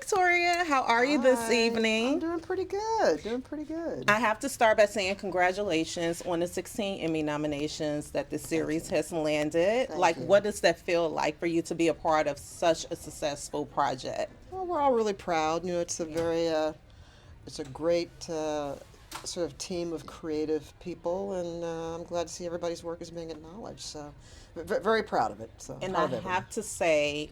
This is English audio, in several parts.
Victoria. How are you this Hi, I'm evening? doing pretty good. Doing pretty good. I have to start by saying congratulations on the 16 Emmy nominations that the Thank series you. has landed. Thank Like, you. what does that feel like for you to be a part of such a successful project? Well, we're all really proud. Yeah. It's a great sort of team of creative people, and I'm glad to see everybody's work is being acknowledged. So, very proud of it. So, And proud I of everyone. have to say,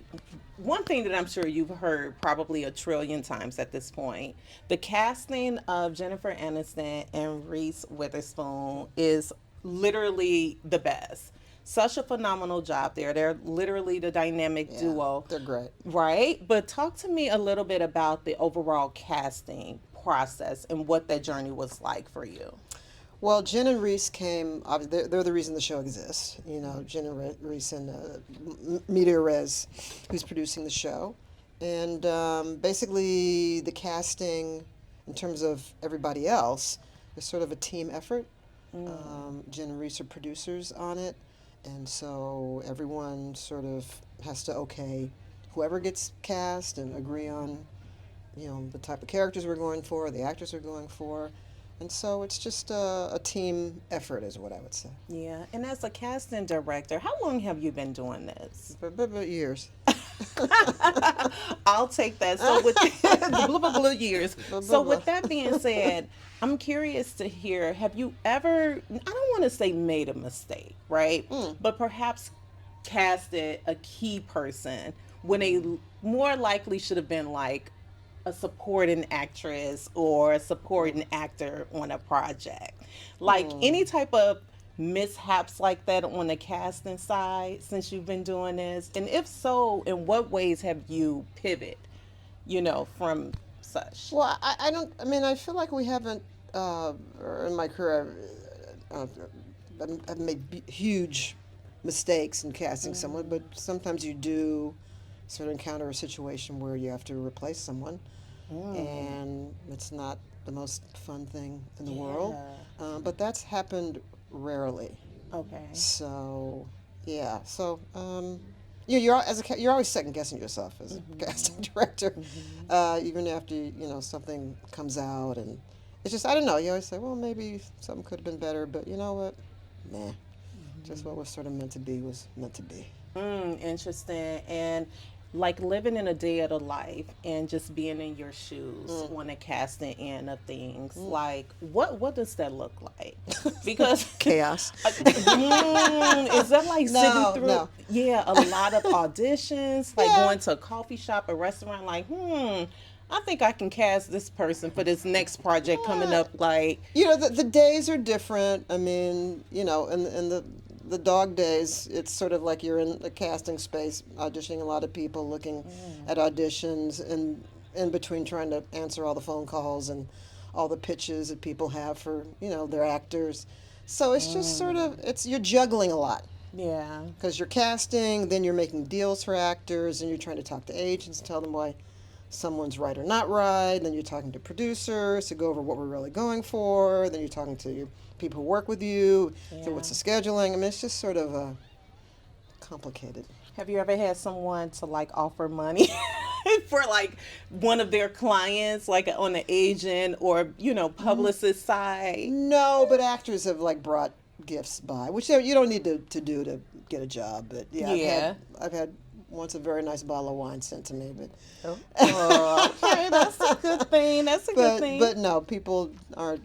one thing that I'm sure you've heard probably a trillion times at this point, the casting of Jennifer Aniston and Reese Witherspoon is literally the best. Such a phenomenal job there. They're literally the dynamic Yeah, duo, they're great. right? But talk to me a little bit about the overall casting process and what that journey was like for you. Well, Jen and Reese came. They're the reason the show exists. You know, Jen and Reese and Media Rez, who's producing the show, and basically the casting, in terms of everybody else, is sort of a team effort. Jen and Reese are producers on it, and so everyone sort of has to okay whoever gets cast and agree on the type of characters we're going for, the actors we're going for. And so it's just a team effort, is what I would say. Yeah, and as a casting director, how long have you been doing this? But years. I'll take that. So with blah, blah, blah years. Blah, blah, So blah. with that being said, I'm curious to hear, have you ever, I don't want to say made a mistake, right? Mm. But perhaps casted a key person when they more likely should have been like a supporting actress or a supporting actor on a project. Like any Mm. type of mishaps like that on the casting side since you've been doing this? And if so, in what ways have you pivot, from such? Well, I don't, I mean, I feel like we haven't, or in my career, I've made huge mistakes in casting someone, but sometimes you do sort of encounter a situation where you have to replace someone, Mm, and it's not the most fun thing in the world. yeah. But that's happened rarely. Okay. So, yeah. So, you're always second guessing yourself as a casting Hmm. director, Hmm. even after something comes out, and it's just I don't know. You always say, well, maybe something could have been better, but you know what? Nah, just what was sort of meant to be was meant to be. Interesting. And like living in a day of the life and just being in your shoes Mm, on the casting end of things, mm. like what does that look like? Because Chaos. is that like sitting No, through, no. yeah, a lot of auditions, like Yeah. going to a coffee shop, a restaurant, like, I think I can cast this person for this next project coming Uh, up, like, the days are different. I mean, in the dog days, it's sort of like you're in the casting space, auditioning a lot of people, looking at auditions, and in between trying to answer all the phone calls and all the pitches that people have for their actors. So it's just sort of it's you're juggling a lot yeah. because you're casting, then you're making deals for actors, and you're trying to talk to agents, tell them why someone's right or not right. Then you're talking to producers to go over what we're really going for. Then you're talking to your people who work with you. So Yeah. what's the scheduling? I mean, it's just sort of complicated. Have you ever had someone to like offer money for like one of their clients, like on the agent or, N- publicist side? no, but actors have like brought gifts by, which you don't need to do to get a job. But yeah, Yeah. I've had once a very nice bottle of wine sent to me, Oh, okay, that's a good thing. That's a good thing. but no, people aren't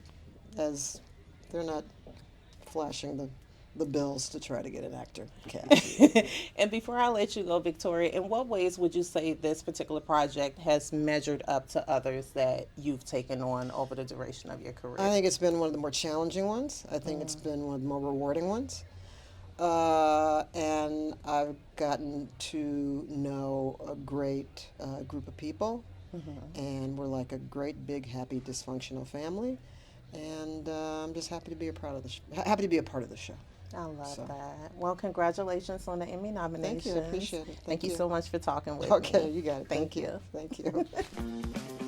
as they're not flashing the bills to try to get an actor cast. And before I let you go, Victoria, in what ways would you say this particular project has measured up to others that you've taken on over the duration of your I career? think it's been one of the more challenging ones. I think it's been one of the more rewarding ones. And I've gotten to know a great group of people, and we're like a great, big, happy, dysfunctional family. And I'm just happy to be happy to be a part of the show. I love So, that. Well, congratulations on the Emmy thank you. I nominations. appreciate it. Thank Thank you you. so much for talking with Okay, me. you got it. Thank Thank you. you. Thank you.